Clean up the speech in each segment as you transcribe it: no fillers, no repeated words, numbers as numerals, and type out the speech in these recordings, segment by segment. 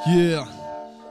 Yeah.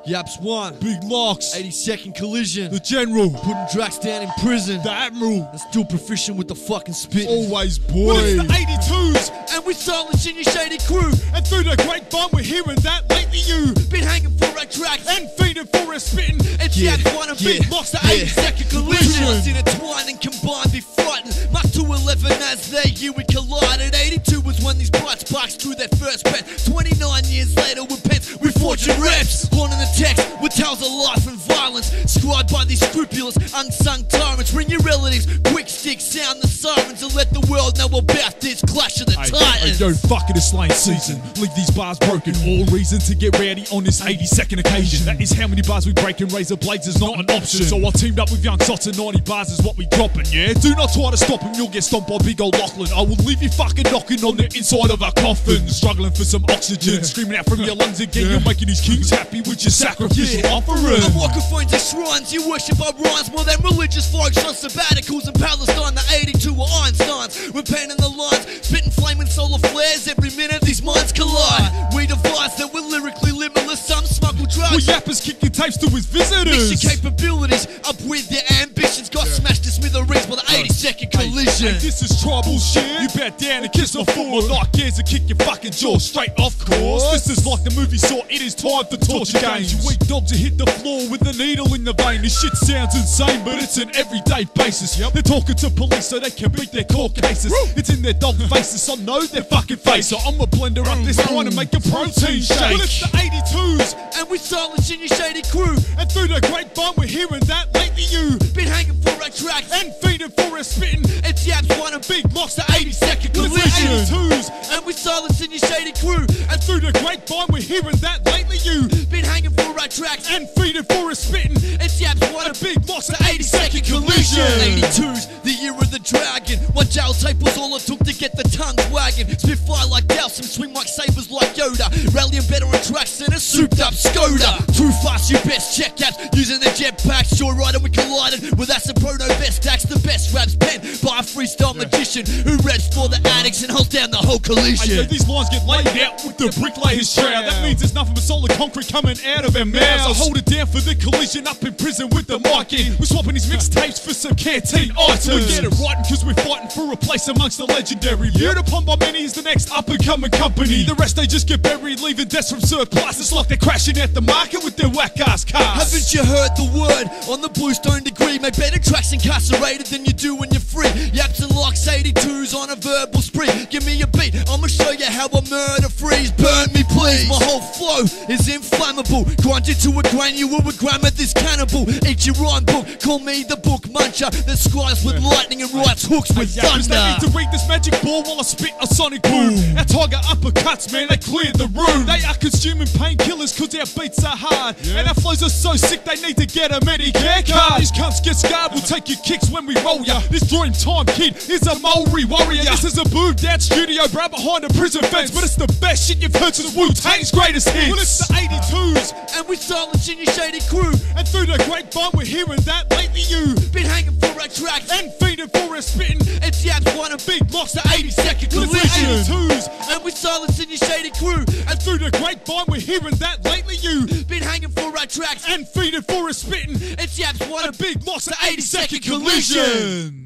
Yaps 1. Big Marks. 82nd Collision. The General. Putting Drax down in prison. The Admiral. And still proficient with the fucking spit. Always, boy. Well, it's the 82s, And we're silencing your shady crew. and through the grapevine we're hearing that lately you've Been hanging for our tracks. and feeding for a spitting. It's Yeah, Yaps 1 and Big Marks, the 82nd Collision. Us intertwined and combined, be frightened. Mark 211 as they you would collided. 82 was when these bites barks through their first breath. 29 years later with pens, we forging reps. Haunting the text with tales of life and violence. Scribed by these scrupulous, unsung tyrants. Ring your relatives, quick stick, sound the sirens, and let the world know about this clash of the titans. Yo, fuck it, it's lane season. Leave these bars broken. All reason to get ready on this 82nd occasion. That is how many bars we break, and razor blades is not an option. So I teamed up with Young Sots and 90 bars is what we dropping, yeah? Do not try to stop him, you'll get stomped by big old Lachlan. I will leave you fucking knocking on the inside of our coffin. Struggling for some oxygen, screaming out from your lungs again. You're making these kings happy with your sacrificial offering. The microphones are shrines, you worship our rhymes more than religious folks on sabbaticals in Palestine. The 82 were Einsteins, we're painting the lines, spitting flaming solar flares. Every minute these minds collide. We devise that we're lyrically limitless, some smuggle drugs. Well, Yappers kick your tapes to his visitors. Mix your capabilities up with your ambitions. Got smashed to smithereens by the 82nd Collision. Hey, this is tribal shit. You bet down and kiss my foot. My like gears and kick your fucking jaw straight off course. This is like the movie Saw. It is time for torture games. You weak dogs who hit the floor with a needle in the vein. This shit sounds insane, but it's an everyday basis. They're talking to police so they can beat their court cases. It's in their dog faces, so know their fucking face. So I'ma blender up this wine and make a protein shake. Well, it's the 82s, And we're silencing your shady crew. and through the grapevine we're hearing that lately you've Been hanging for our tracks. and feeding for a spitting. It's Yaps 1 and Big Marks, the 82nd Well, it's Collision. the 82s, And we're silencing your shady crew. and through the grapevine we're hearing that lately you've Been hanging for our tracks. and feeding for a spitting. It's Yaps 1 and Big Marks, the 82nd Collision. 82's the year of the dragon. One jail tape was all it took to get the tongues wagging. Spitfire like Dowsum, swing like sabers like Yoda. Rallying better on tracks than a souped up Skoda. Too fast, you best check out using the jetpacks. Sure right, and we collided with us and Proto Best Stacks. The best raps penned by a freestyle magician who reps for the addicts and holds down the whole Hey, yo, collision. these lines get laid out with the bricklayer's shroud. That means there's nothing but solid concrete coming out of our mouths. I hold it down for the collision up in prison with the mic in. We're swapping these mixtapes for some canteen items. We get it right because we're fighting for a place amongst the legendary. Viewed upon by many is the next up and coming company. The rest they just get buried, leaving debts from surplus. It's like they're crashing out the market with their whack ass cars. Haven't you heard the word on the Bluestone degree? Make better tracks incarcerated than you do when you're free. Yaps and locks, 82s on a verbal spree. Give me a beat, I'ma show you how I murder freeze. Burn me please, my whole flow is inflammable. Grind you to a grain, you will grammar this cannibal. Eat your rhyme book, call me the book muncher. That scribes with lightning and writes hooks with Yappers, they need thunder. to read this magic ball while I spit a sonic boom. Our tiger uppercuts, man, they cleared the room. They are consuming painkillers cause our beats are hard. And our flows are so sick they need to get a Medicare card. These cunts get scarred, we'll take your kicks when we roll ya. This Dream Time kid is a Maori warrior. This is a booved out studio bro behind a prison fence. But it's the best shit you've heard since Wu-Tang's greatest hits. Well, it's the 82s, And we're silencing your shady crew. and through the grapevine we're hearing that lately you've Been hanging for our tracks. and feeding for a spitting. It's Yaps 1 and Big Marks, the 82nd Well, it's the Collision. 82s, And we're silencing your shady crew. and through the grapevine we're hearing that lately you've Been hanging for our tracks. and feeding for a spitting. It's Yaps 1 and Big Marks, the 82nd Collision.